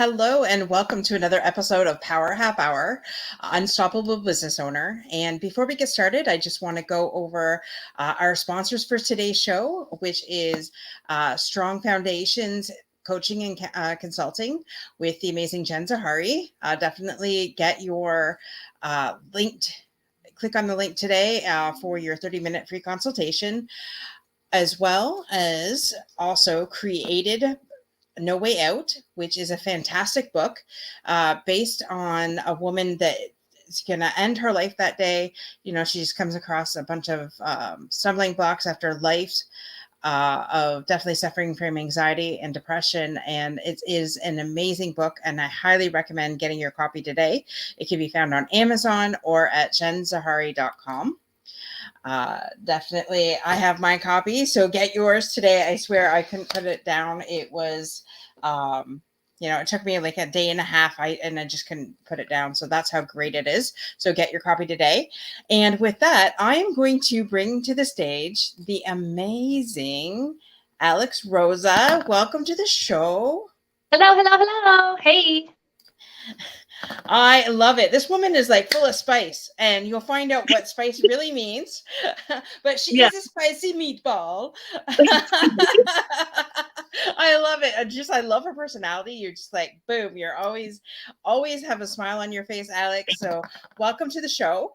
Hello and welcome to another episode of Power Half Hour, Unstoppable Business Owner. And before we get started, I just want to go over our sponsors for today's show, which is Strong Foundations Coaching and Consulting with the amazing Jen Zahari. Definitely get your click on the link today for your 30-minute free consultation, as well as also Created No Way Out, which is a fantastic book based on a woman that is going to end her life that day. You know, she just comes across a bunch of stumbling blocks after life of definitely suffering from anxiety and depression. And it is an amazing book, and I highly recommend getting your copy today. It can be found on Amazon or at jenzahari.com. Definitely I have my copy, so get yours today. I swear I couldn't put it down. It was it took me like a day and a half and I just couldn't put it down. So that's how great it is. So get your copy today. And with that, I am going to bring to the stage the amazing Alex Rosa. Welcome to the show. Hello. Hey. I love it. This woman is like full of spice, and you'll find out what spice really means. But she is a spicy meatball. I love it. I love her personality. You're just like, boom, you're always have a smile on your face, Alex. So welcome to the show.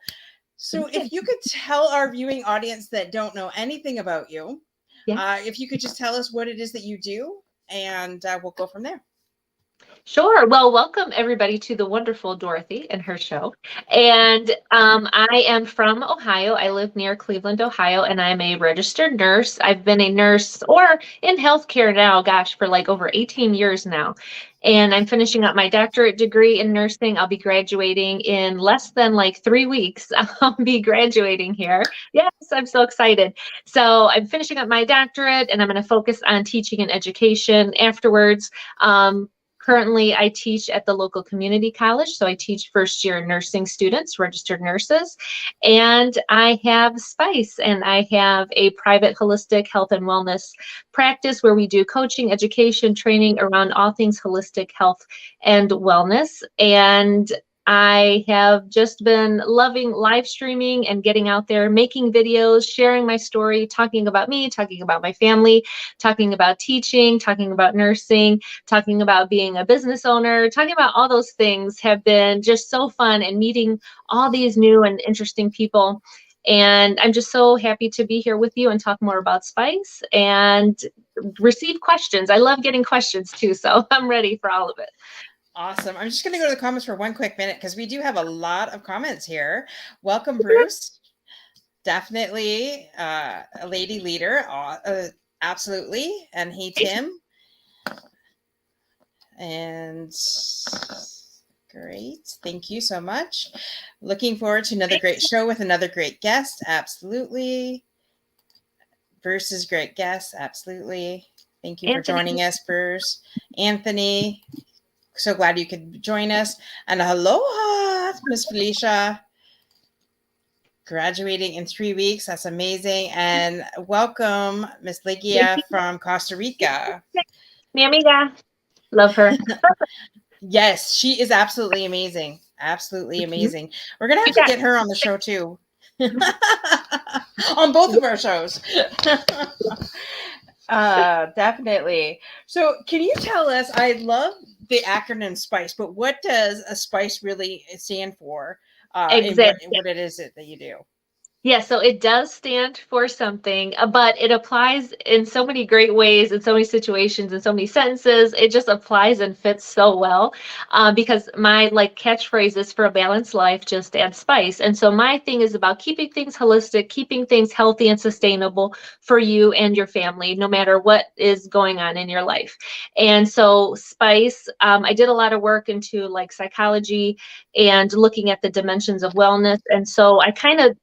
So if you could tell our viewing audience that don't know anything about you, if you could just tell us what it is that you do, and we'll go from there. Sure. Well, welcome everybody to the wonderful Dorothy and her show. And I am from Ohio. I live near Cleveland, Ohio, and I'm a registered nurse. I've been a nurse or in healthcare now, for like over 18 years now. And I'm finishing up my doctorate degree in nursing. I'll be graduating in less than like 3 weeks. I'll be graduating here. Yes, I'm so excited. So I'm finishing up my doctorate, and I'm going to focus on teaching and education afterwards. Currently, I teach at the local community college. So I teach first-year nursing students, registered nurses. And I have Spice, and I have a private holistic health and wellness practice where we do coaching, education, training around all things holistic health and wellness. And I have just been loving live streaming and getting out there, making videos, sharing my story, talking about me, talking about my family, talking about teaching, talking about nursing, talking about being a business owner, talking about all those things have been just so fun, and meeting all these new and interesting people. And I'm just so happy to be here with you and talk more about Spice and receive questions. I love getting questions too, so I'm ready for all of it. Awesome. I'm just going to go to the comments for one quick minute because we do have a lot of comments here. Welcome, Bruce. Definitely a lady leader. Absolutely. And hey, Tim. And great. Thank you so much. Looking forward to another great show with another great guest. Absolutely. Bruce is great guest. Absolutely. Thank you for joining us, Bruce. Anthony. So glad you could join us. And aloha, Miss Felicia. Graduating in 3 weeks. That's amazing. And welcome, Miss Ligia from Costa Rica. Mi amiga. Love her. Yes, she is absolutely amazing. Absolutely amazing. We're going to have to get her on the show too. On both of our shows. Definitely. So can you tell us, I love the acronym SPICE, but what does a SPICE really stand for? Exactly. What it is that you do? Yeah, so it does stand for something, but it applies in so many great ways, in so many situations, in so many sentences. It just applies and fits so well because my catchphrase is for a balanced life, just add spice. And so my thing is about keeping things holistic, keeping things healthy and sustainable for you and your family, no matter what is going on in your life. And so spice, I did a lot of work into psychology and looking at the dimensions of wellness. And so I kind of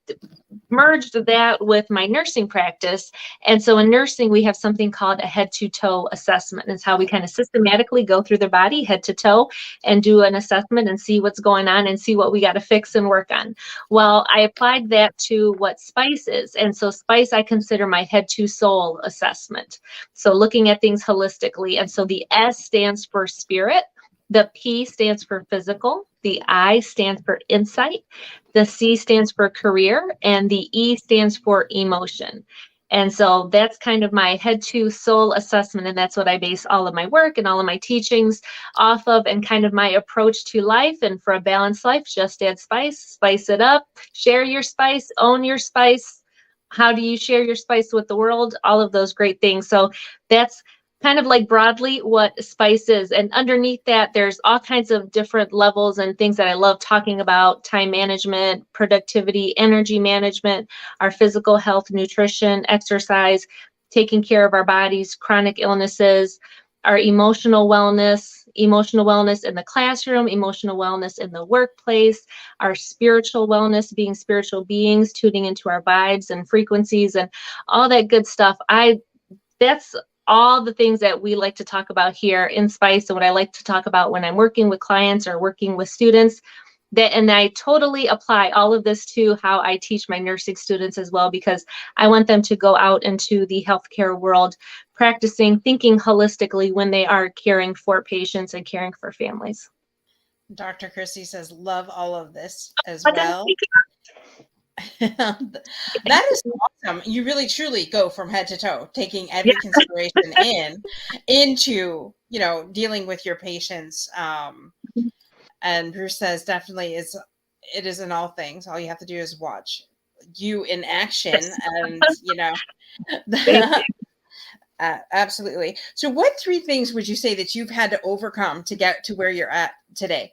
merged that with my nursing practice. And so in nursing, we have something called a head to toe assessment. It's how we kind of systematically go through the body head to toe and do an assessment and see what's going on and see what we got to fix and work on. Well, I applied that to what spice is. And so spice, I consider my head to soul assessment. So looking at things holistically. And so the S stands for spirit. The P stands for physical, the I stands for insight, the C stands for career, and the E stands for emotion. And so that's kind of my head to soul assessment. And that's what I base all of my work and all of my teachings off of, and kind of my approach to life. And for a balanced life, just add spice, spice it up, share your spice, own your spice. How do you share your spice with the world? All of those great things. So that's kind of like broadly what spice is. And underneath that, there's all kinds of different levels and things that I love talking about: time management, productivity, energy management, our physical health, nutrition, exercise, taking care of our bodies, chronic illnesses, our emotional wellness in the classroom, emotional wellness in the workplace, our spiritual wellness, being spiritual beings, tuning into our vibes and frequencies and all that good stuff. That's all the things that we like to talk about here in Spice, and what I like to talk about when I'm working with clients or working with students. And I totally apply all of this to how I teach my nursing students as well, because I want them to go out into the healthcare world practicing thinking holistically when they are caring for patients and caring for families. Dr. Christy says, love all of this as But well. That is awesome. You really truly go from head to toe, taking every consideration into, dealing with your patients. And Bruce says definitely it is in all things. All you have to do is watch you in action, and absolutely. So what 3 things would you say that you've had to overcome to get to where you're at today?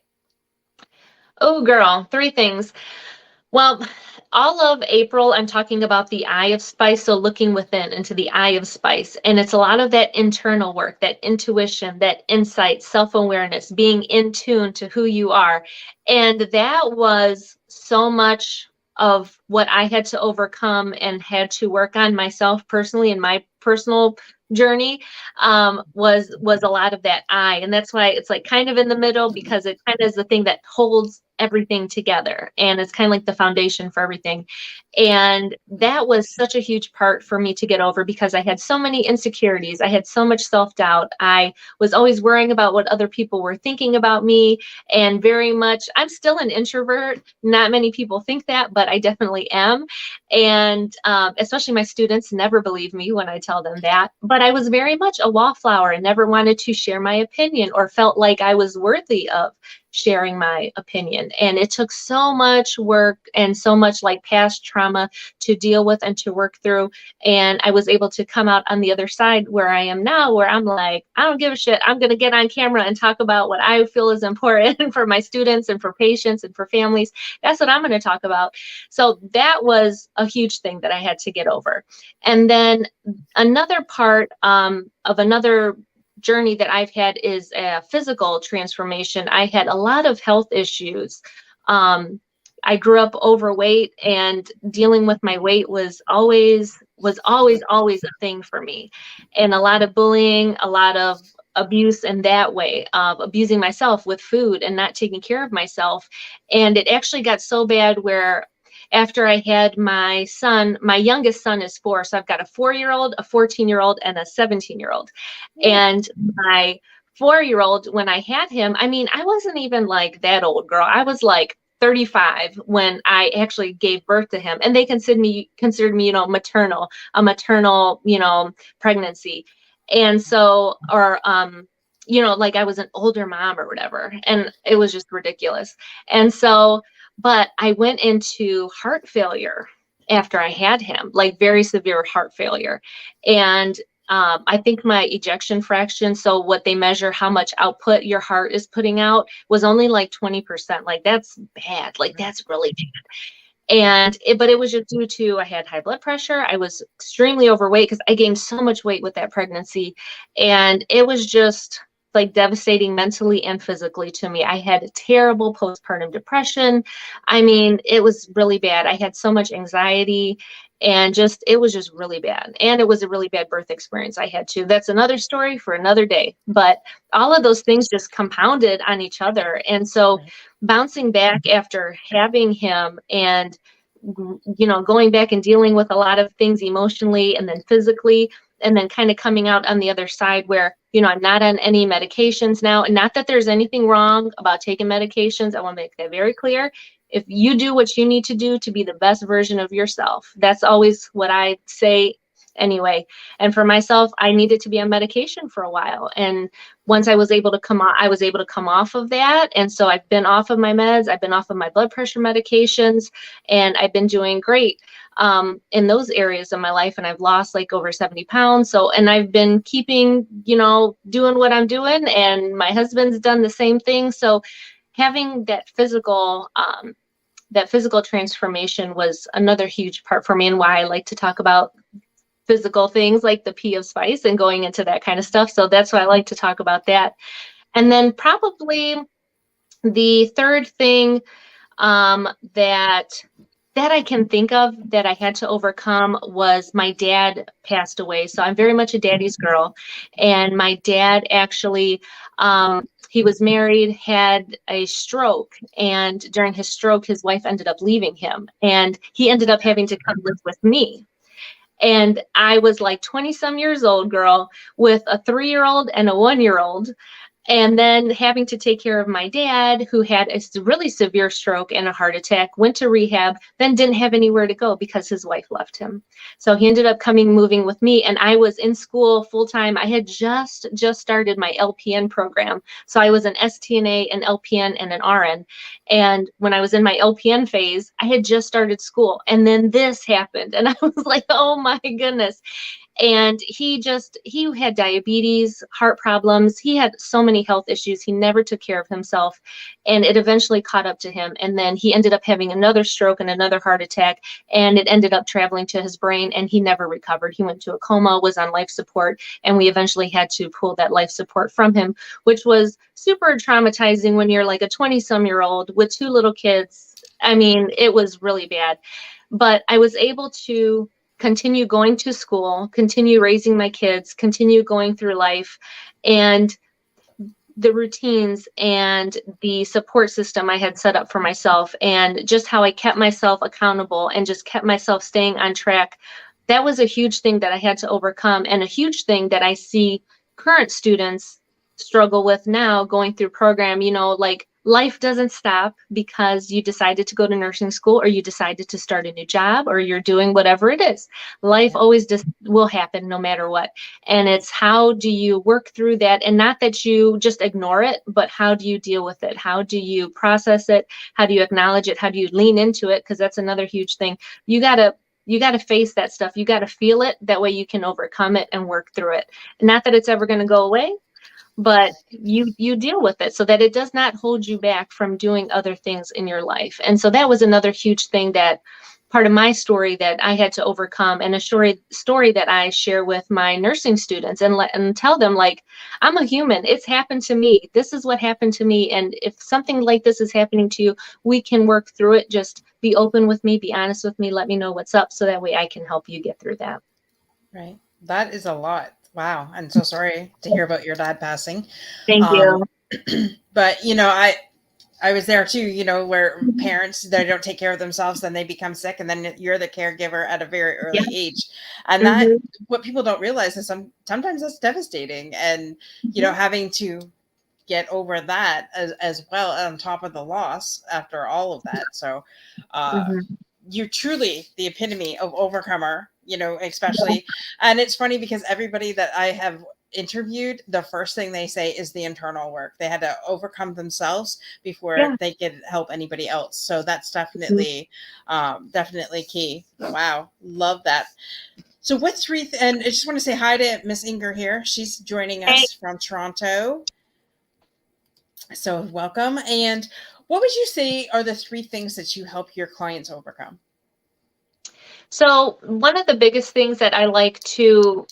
Oh, girl, 3 things. Well, all of April, I'm talking about the eye of spice. So looking within into the eye of spice. And it's a lot of that internal work, that intuition, that insight, self-awareness, being in tune to who you are. And that was so much of what I had to overcome and had to work on myself personally in my personal journey, was a lot of that I. And that's why it's like kind of in the middle, because it kind of is the thing that holds everything together, and it's kind of like the foundation for everything. And that was such a huge part for me to get over, because I had so many insecurities. I had so much self-doubt. I was always worrying about what other people were thinking about me, and very much, I'm still an introvert. Not many people think that, but I definitely am. And especially my students never believe me when I tell them that. But I was very much a wallflower and never wanted to share my opinion, or felt like I was worthy of sharing my opinion. And it took so much work and so much like past trauma to deal with and to work through. And I was able to come out on the other side where I am now, where I'm like, I don't give a shit. I'm going to get on camera and talk about what I feel is important for my students and for patients and for families. That's what I'm going to talk about. So that was a huge thing that I had to get over. And then another part of another journey that I've had is a physical transformation. I had a lot of health issues. I grew up overweight, and dealing with my weight was always a thing for me. And a lot of bullying, a lot of abuse in that way, of abusing myself with food and not taking care of myself. And it actually got so bad where after I had my son, my youngest son is 4. So I've got a 4-year-old, a 14-year-old, and a 17-year-old. And my 4-year-old, when I had him, I mean, I wasn't even like that old, girl. I was like 35 when I actually gave birth to him. And they considered me, maternal, a maternal, pregnancy. And so, or, like I was an older mom or whatever. And it was just ridiculous. And so, but I went into heart failure after I had him, like very severe heart failure. And I think my ejection fraction, so what they measure how much output your heart is putting out, was only like 20%. Like that's bad. Like that's really bad. But it was just due to, I had high blood pressure. I was extremely overweight because I gained so much weight with that pregnancy. And it was just like devastating mentally and physically to me. I had a terrible postpartum depression. I mean, it was really bad. I had so much anxiety, and it was just really bad. And it was a really bad birth experience I had too. That's another story for another day. But all of those things just compounded on each other. And so bouncing back after having him, and going back and dealing with a lot of things emotionally and then physically, and then kind of coming out on the other side where, you know, I'm not on any medications now. And not that there's anything wrong about taking medications. I want to make that very clear. If you do what you need to do to be the best version of yourself, that's always what I say anyway. And for myself, I needed to be on medication for a while. And once I was able to come on, I was able to come off of that. And so I've been off of my meds, I've been off of my blood pressure medications, and I've been doing great in those areas of my life. And I've lost like over 70 pounds. So, and I've been keeping, you know, doing what I'm doing, and my husband's done the same thing. So having that physical transformation was another huge part for me, and why I like to talk about physical things like the P of spice and going into that kind of stuff. So that's why I like to talk about that. And then probably the third thing that I can think of that I had to overcome was my dad passed away. So I'm very much a daddy's girl. And my dad actually, he was married, had a stroke. And during his stroke, his wife ended up leaving him. And he ended up having to come live with me. And I was like 20 some years old girl with a 3-year-old and a 1-year-old. And then having to take care of my dad, who had a really severe stroke and a heart attack, went to rehab, then didn't have anywhere to go because his wife left him. So he ended up moving with me, and I was in school full time. I had just started my LPN program. So I was an STNA, an LPN, and an RN. And when I was in my LPN phase, I had just started school. And then this happened. And I was like, oh my goodness. And he had diabetes, heart problems. He had so many health issues. He never took care of himself, and it eventually caught up to him. And then he ended up having another stroke and another heart attack, and it ended up traveling to his brain, and he never recovered. He went to a coma, was on life support, and we eventually had to pull that life support from him, which was super traumatizing when you're like a 20-some-year-old with 2 little kids. I mean, it was really bad. But I was able to continue going to school, continue raising my kids, continue going through life, and the routines and the support system I had set up for myself, and just how I kept myself accountable and just kept myself staying on track. That was a huge thing that I had to overcome, and a huge thing that I see current students struggle with now going through program. You know, like, life doesn't stop because you decided to go to nursing school, or you decided to start a new job, or you're doing whatever it is. Life always just will happen no matter what. And it's how do you work through that, and not that you just ignore it, but how do you deal with it? How do you process it? How do you acknowledge it? How do you lean into it? Because that's another huge thing. You got to face that stuff. You got to feel it. That way you can overcome it and work through it. Not that it's ever going to go away, but you deal with it so that it does not hold you back from doing other things in your life. And so that was another huge thing, that part of my story that I had to overcome, and a story that I share with my nursing students, and tell them, like, I'm a human. It's happened to me. This is what happened to me. And if something like this is happening to you, we can work through it. Just be open with me, be honest with me, let me know what's up, so that way I can help you get through that. Right. That is a lot. Wow. I'm so sorry to hear about your dad passing. Thank you. But, you know, I was there too, you know, where parents, they don't take care of themselves, then they become sick, and then you're the caregiver at a very early age. And that, what people don't realize is sometimes that's devastating. And, you know, having to get over that as well, on top of the loss after all of that. So you're truly the epitome of overcomer, you know, especially. And it's funny because everybody that I have interviewed, the first thing they say is the internal work. They had to overcome themselves before they could help anybody else. So that's definitely definitely key. Wow, love that. So what three and I just want to say hi to Miss Inger here. She's joining us from Toronto, so welcome. And what would you say are the 3 things that you help your clients overcome? So one of the biggest things that I like to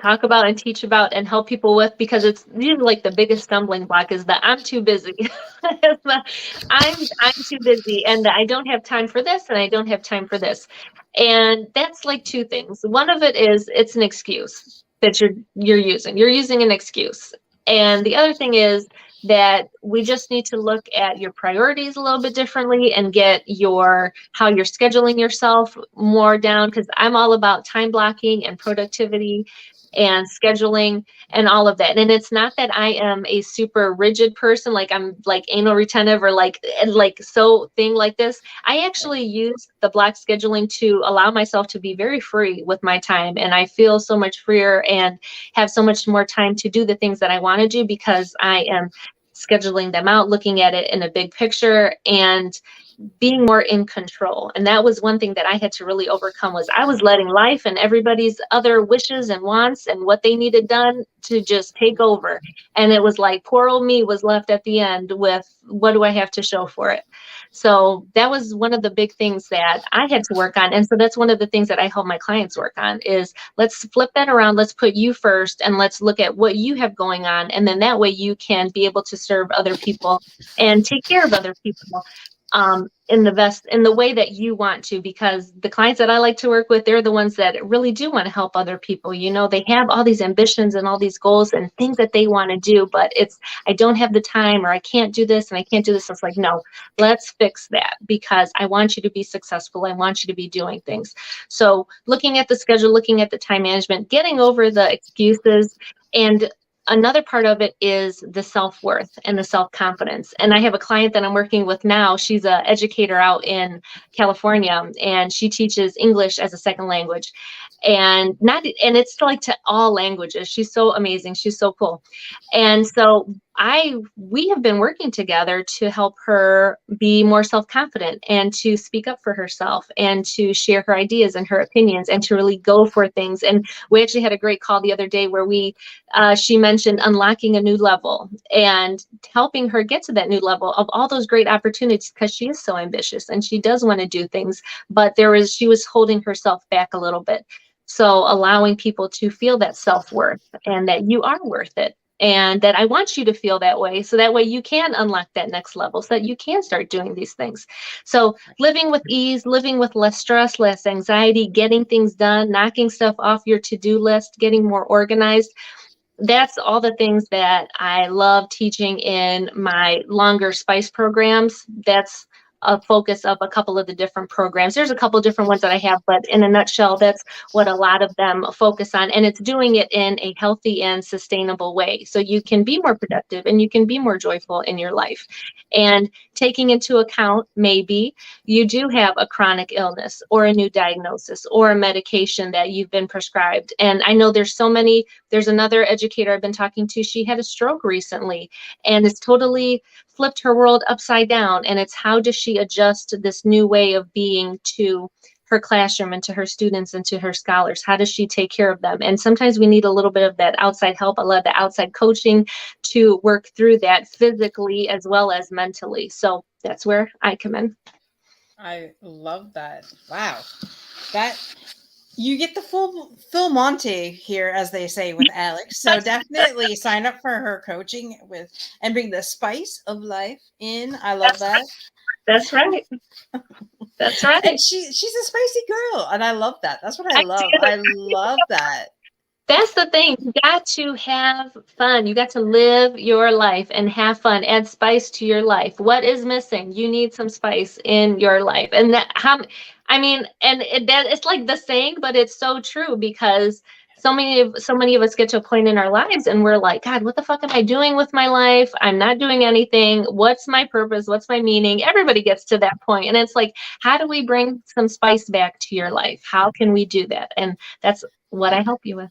talk about and teach about and help people with, because it's usually like the biggest stumbling block, is that I'm too busy. I'm too busy, and I don't have time for this, and I don't have time for this. And that's like 2 things. One of it is, it's an excuse that you're using. You're using an excuse. And the other thing is that we just need to look at your priorities a little bit differently, and get how you're scheduling yourself more down, because I'm all about time blocking and productivity. and scheduling and all of that. And it's not that I am a super rigid person, like I'm like anal retentive or like so thing like this. I actually use the block scheduling to allow myself to be very free with my time. And I feel so much freer and have so much more time to do the things that I want to do because I am scheduling them out, looking at it in a big picture, and being more in control. And that was one thing that I had to really overcome, was I was letting life and everybody's other wishes and wants and what they needed done to just take over. And it was like poor old me was left at the end with, what do I have to show for it? So that was one of the big things that I had to work on. And so that's one of the things that I help my clients work on, is let's flip that around. Let's put you first and let's look at what you have going on. And then that way you can be able to serve other people and take care of other people in the way that you want to, because the clients that I like to work with, they're the ones that really do want to help other people. You know, they have all these ambitions and all these goals and things that they want to do, but it's, I don't have the time, or I can't do this and I can't do this. It's like, no, let's fix that, because I want you to be successful. I want you to be doing things. So looking at the schedule, looking at the time management, getting over the excuses. And another part of it is the self-worth and the self-confidence. And I have a client that I'm working with now. She's an educator out in California, and she teaches English as a second language. And it's like to all languages. She's so amazing. She's so cool. And so we have been working together to help her be more self-confident and to speak up for herself and to share her ideas and her opinions and to really go for things. And we actually had a great call the other day where she mentioned unlocking a new level and helping her get to that new level of all those great opportunities, because she is so ambitious and she does want to do things, but she was holding herself back a little bit. So allowing people to feel that self-worth and that you are worth it, and that I want you to feel that way, so that way you can unlock that next level, so that you can start doing these things. So living with ease, living with less stress, less anxiety, getting things done, knocking stuff off your to-do list, getting more organized. That's all the things that I love teaching in my longer SPICE programs. That's a focus of a couple of the different programs. There's a couple of different ones that I have, but in a nutshell, that's what a lot of them focus on. And it's doing it in a healthy and sustainable way, so you can be more productive and you can be more joyful in your life. And taking into account, maybe you do have a chronic illness or a new diagnosis or a medication that you've been prescribed. And I know there's another educator I've been talking to. She had a stroke recently, and it's totally flipped her world upside down. And it's, how does she adjust to this new way of being to her classroom and to her students and to her scholars? How does she take care of them? And sometimes we need a little bit of that outside help, a lot of the outside coaching to work through that physically as well as mentally. So that's where I come in. I love that. Wow. That you get the full Phil Monte here, as they say, with Alex. So definitely sign up for her coaching and bring the spice of life in. I love that. That's right. That's right. And she's a spicy girl, and I love that. That's what I love. I love that. That's the thing. You got to have fun. You got to live your life and have fun. Add spice to your life. What is missing? You need some spice in your life. And it's like the saying, but it's so true, because so many of us get to a point in our lives and we're like, God, what the fuck am I doing with my life? I'm not doing anything. What's my purpose? What's my meaning? Everybody gets to that point. And it's like, how do we bring some spice back to your life? How can we do that? And that's what I help you with.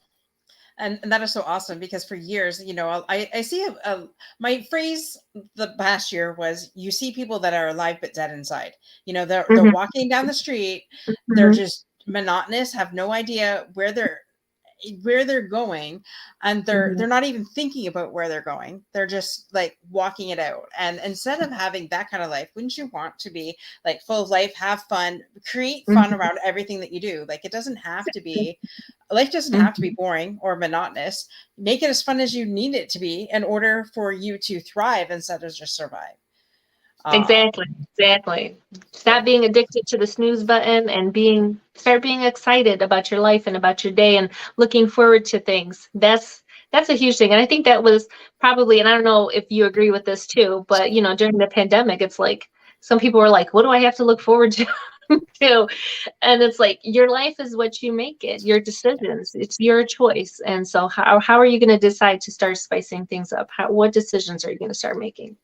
And that is so awesome, because for years, I see my phrase the past year was, you see people that are alive but dead inside. They're walking down the street, they're just monotonous, have no idea where they're going, and they're not even thinking about where they're going. They're just like walking it out. And instead of having that kind of life, wouldn't you want to be like full of life, have fun, create fun around everything that you do? Like, life doesn't have to be boring or monotonous. Make it as fun as you need it to be in order for you to thrive instead of just survive. Exactly. Stop being addicted to the snooze button and start being excited about your life and about your day and looking forward to things. That's a huge thing. And I think that was probably, and I don't know if you agree with this too, but during the pandemic, it's like some people were like, what do I have to look forward to? too. And it's like your life is what you make it, your decisions. It's your choice. And so how are you going to decide to start spicing things up? What decisions are you going to start making?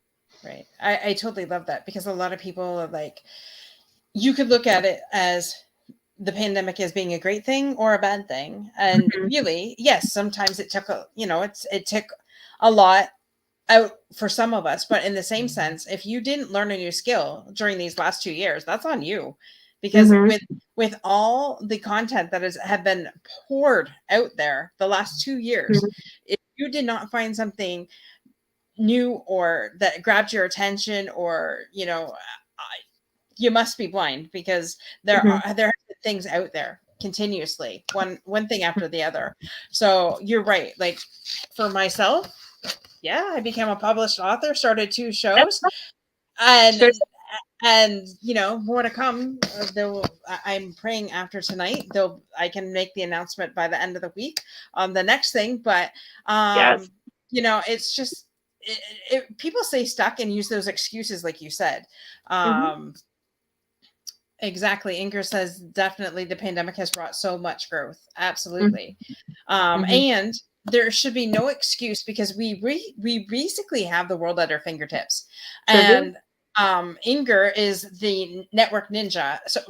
Right. I totally love that, because a lot of people are like, you could look at it as the pandemic as being a great thing or a bad thing. And Mhm, really, yes, sometimes it took it took a lot out for some of us, but in the same sense, if you didn't learn a new skill during these last 2 years, that's on you. Because mhm, with all the content that has have been poured out there the last 2 years, mhm, if you did not find something new or that grabbed your attention, or you must be blind, because mhm. there are things out there continuously, one thing after the other. So you're right. Like, for myself, yeah, I became a published author, started two shows, and Sure. more to come. I'm praying after tonight they'll I can make the announcement by the end of the week on the next thing. But Yes. it's just, people stay stuck and use those excuses, like you said. Mhm, um Exactly. Inger says definitely the pandemic has brought so much growth. mhm, Absolutely. mhm. And there should be no excuse, because we basically have the world at our fingertips. Sure do. And Inger is the network ninja. So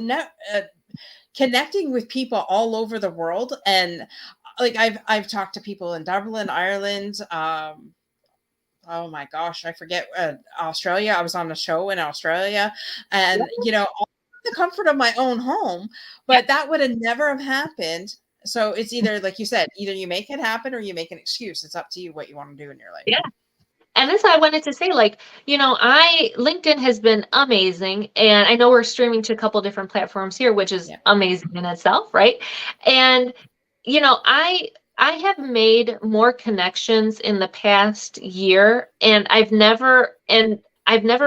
connecting with people all over the world, and like I've talked to people in Dublin, Ireland, oh my gosh, I forget, Australia. I was on a show in Australia, Yeah. and all the comfort of my own home, Yeah. but that would have never have happened. So it's either, like you said, either you make it happen or you make an excuse. It's up to you what you want to do in your life. Yeah. And that's why I wanted to say, like, I LinkedIn has been amazing, and I know we're streaming to a couple different platforms here, which is Yeah. amazing in itself, right? And I have made more connections in the past year, and I've never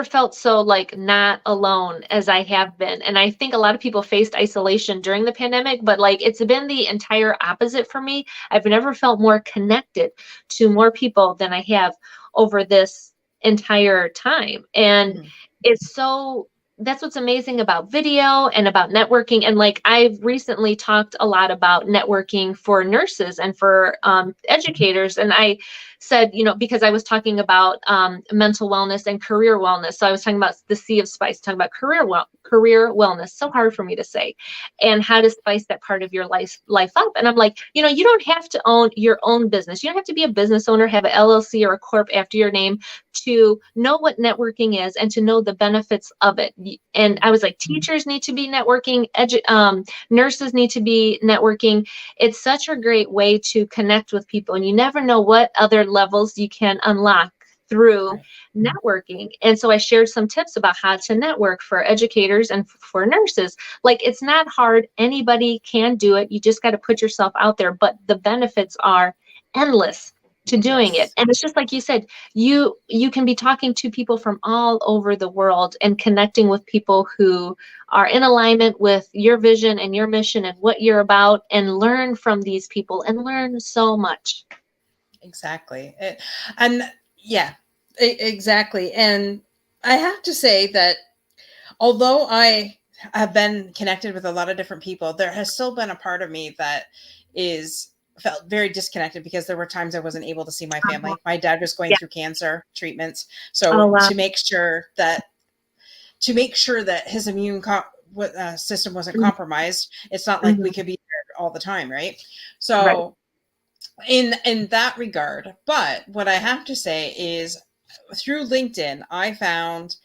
felt so like not alone as I have been. And I think a lot of people faced isolation during the pandemic, but like it's been the entire opposite for me. I've never felt more connected to more people than I have over this entire time. And Mhm. it's so that's what's amazing about video and about networking. And like I've recently talked a lot about networking for nurses and for educators. And I said, because I was talking about mental wellness and career wellness. So I was talking about the sea of spice, talking about career wellness. So hard for me to say, and how to spice that part of your life up. And I'm like, you don't have to own your own business. You don't have to be a business owner, have an LLC or a corp after your name to know what networking is and to know the benefits of it. And I was like, teachers need to be networking, nurses need to be networking. It's such a great way to connect with people, and you never know what other levels you can unlock through Right. networking. And so I shared some tips about how to network for educators and for nurses. Like it's not hard, anybody can do it. You just got to put yourself out there, but the benefits are endless to doing it. Yes. And it's just like you said, you can be talking to people from all over the world and connecting with people who are in alignment with your vision and your mission and what you're about, and learn from these people and learn so much. Exactly. And yeah, exactly. And I have to say that although I have been connected with a lot of different people, there has still been a part of me that is felt very disconnected, because there were times I wasn't able to see my Uh-huh. family. My dad was going Yeah. through cancer treatments, Oh so wow. to make sure that his system wasn't compromised, it's not like we Mhm. could be there all the time, right? Right. So in that regard, but what I have to say is, through LinkedIn, I found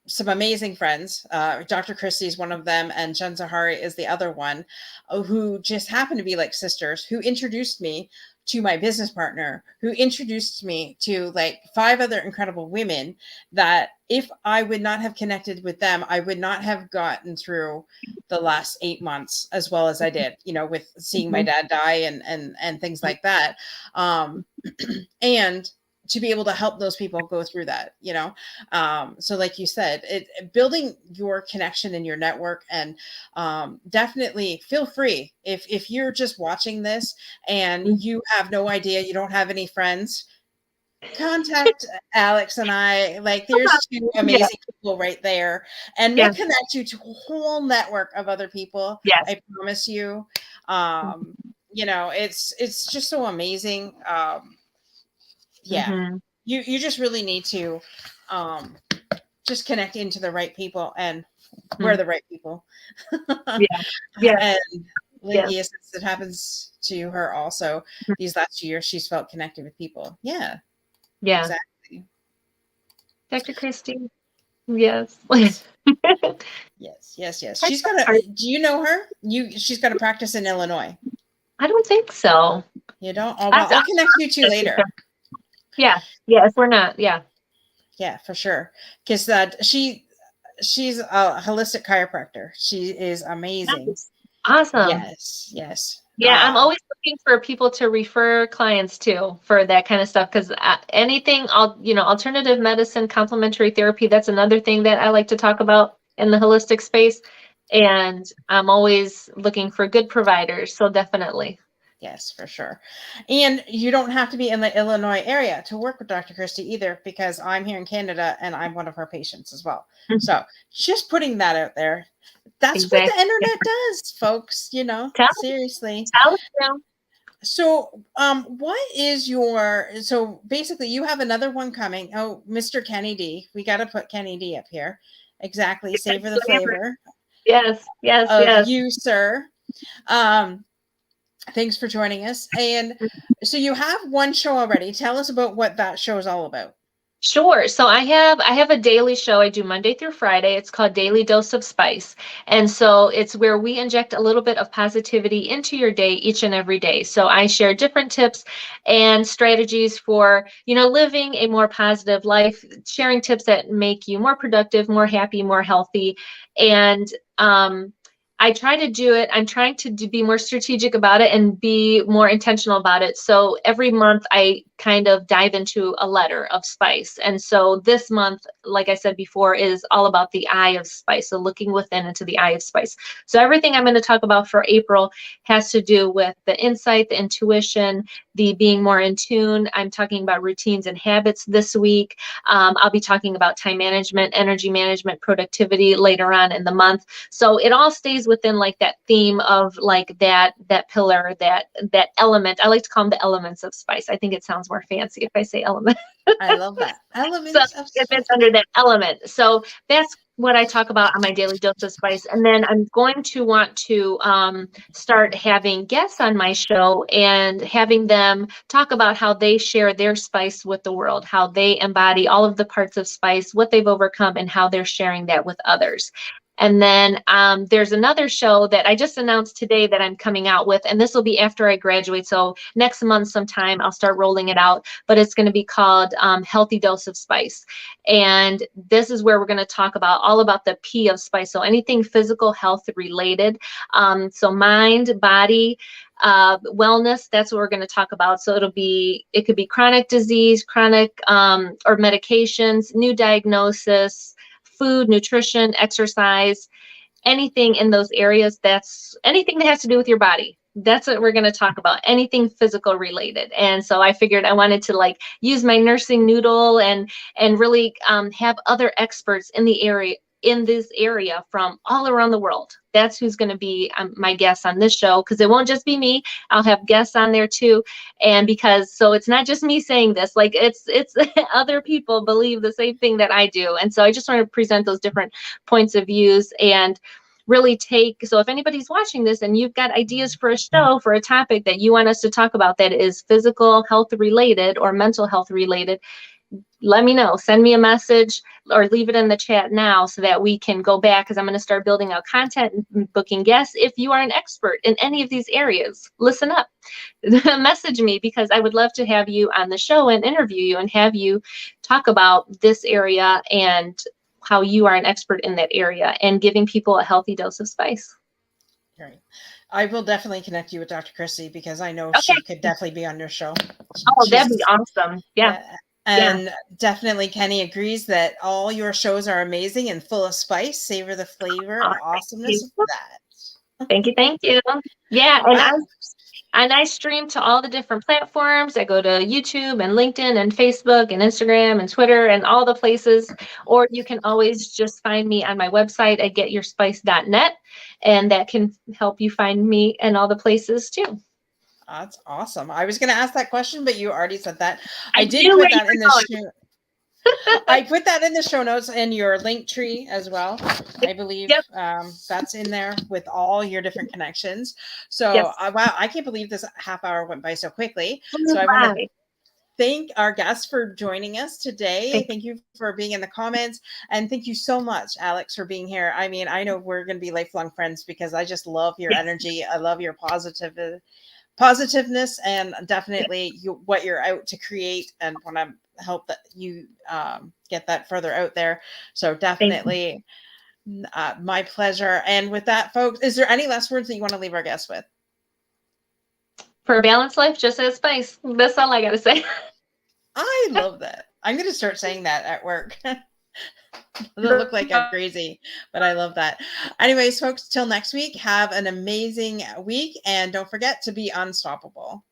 some amazing friends. Dr. Christie is one of them, and Jen Zahari is the other one, who just happen to be like sisters, who introduced me to my business partner, who introduced me to like five other incredible women, that if I would not have connected with them, I would not have gotten through the last 8 months as well as I did, with seeing my Mhm. dad die and things like that. Um, and to be able to help those people go through that, so like you said, building your connection in your network. And definitely feel free, if you're just watching this and Mhm. you have no idea, you don't have any friends, contact Alex and I. Like, there's two Yeah, amazing people right there, and we'll yeah, connect you to a whole network of other people. yes. I promise you. Um, it's just so amazing. Yeah, Mm-hmm. you just really need to um, just connect into the right people, and we're Hmm. the right people. Yeah, yeah, And yeah, yes, it happens to her also. These last 2 years, she's felt connected with people. Yeah, yeah. exactly. Dr. Christie, yes. Yes. Yes, yes, yes. That's She's got hard. a. Do you know her? She's got a practice in Illinois. I don't think so. You don't? Oh well, That's, I'll connect you two later. yeah, yeah, if we're not, yeah. Yeah, for sure. Because she's a holistic chiropractor. She is amazing. Nice. Awesome. Yes, yes. Yeah, I'm always looking for people to refer clients to for that kind of stuff because anything, alternative medicine, complementary therapy, that's another thing that I like to talk about in the holistic space. And I'm always looking for good providers. So definitely. Yes, for sure. And you don't have to be in the Illinois area to work with Dr. Christie either, because I'm here in Canada and I'm one of her patients as well. Mhm. So just putting that out there. That's what the Exactly. internet does, folks, Tell, seriously. tell them. So, what is so basically you have another one coming. Oh, Mr. Kenny D. We got to put Kenny D up here. Exactly. Savor the flavor Yes, yes, of yes. you, sir. Um, Thanks for joining us. And so you have one show already. Tell us about what that show is all about. Sure. So I have a daily show I do Monday through Friday. It's called Daily Dose of Spice. And so it's where we inject a little bit of positivity into your day each and every day. So I share different tips and strategies for, living a more positive life, sharing tips that make you more productive, more happy, more healthy. And I try to do it. I'm trying to be more strategic about it and be more intentional about it. So every month I kind of dive into a letter of spice. And so this month, like I said before, is all about the eye of spice. So looking within into the eye of spice. So everything I'm going to talk about for April has to do with the insight, the intuition, the being more in tune. I'm talking about routines and habits this week. I'll be talking about time management, energy management, productivity later on in the month. So it all stays within like that theme of like that pillar, that element. I like to call them the elements of spice. I think it sounds more fancy if I say element. I love that. So Elements of if it's spice. under that element. So that's what I talk about on my daily dose of spice. And then I'm going to want to start having guests on my show and having them talk about how they share their spice with the world, how they embody all of the parts of spice, what they've overcome, and how they're sharing that with others. And then there's another show that I just announced today that I'm coming out with, and this will be after I graduate. So next month sometime I'll start rolling it out, but it's going to be called Healthy Dose of Spice. And this is where we're going to talk about all about the P of spice. So anything physical health related. So mind, body, wellness, that's what we're going to talk about. So it could be chronic disease, chronic or medications, new diagnosis, food, nutrition, exercise, anything in those areas. That's anything that has to do with your body. That's what we're going to talk about, anything physical related. And so I figured I wanted to like use my nursing noodle and really have other experts in this area from all around the world. That's who's going to be my guests on this show, because it won't just be me. I'll have guests on there too. And so it's not just me saying this, like it's other people believe the same thing that I do. And so I just want to present those different points of views and really so if anybody's watching this and you've got ideas for a show, for a topic that you want us to talk about that is physical health related or mental health related, let me know. Send me a message or leave it in the chat now so that we can go back, because I'm going to start building out content and booking guests. If you are an expert in any of these areas, listen up. Message me, because I would love to have you on the show and interview you and have you talk about this area and how you are an expert in that area and giving people a healthy dose of spice. Right. I will definitely connect you with Dr. Christie, because I know Okay. she could definitely be on your show. Oh, that'd be awesome. Yeah. Yeah. And definitely Kenny agrees that all your shows are amazing and full of spice. Savor the flavor Oh, and thank awesomeness you. of that. Thank you. Thank you. Yeah. And Wow. And I stream to all the different platforms. I go to YouTube and LinkedIn and Facebook and Instagram and Twitter and all the places. Or you can always just find me on my website at getyourspice.net, and that can help you find me and all the places too. That's awesome. I was going to ask that question, but you already said that. I I did knew put where that you in were the going. I put that in the show notes and your link tree as well. I believe Yep. that's in there with all your different connections. So, Yes. wow, I can't believe this half hour went by so quickly. So, Flew I want to by. thank our guests for joining us today. Thank Thank you for being in the comments. And thank you so much, Alex, for being here. I mean, I know we're going to be lifelong friends because I just love your Yes. energy. I love your positiveness, and Yes. definitely what you're out to create, and want to help that you get that further out there. So Thank you. definitely my pleasure. And with that, folks, is there any last words that you want to leave our guests with? For a balanced life, just add spice. That's all I got to say. I love that. I'm going to start saying that at work. Doesn't look like I'm crazy, but I love that. Anyways, folks, till next week, have an amazing week, and don't forget to be unstoppable.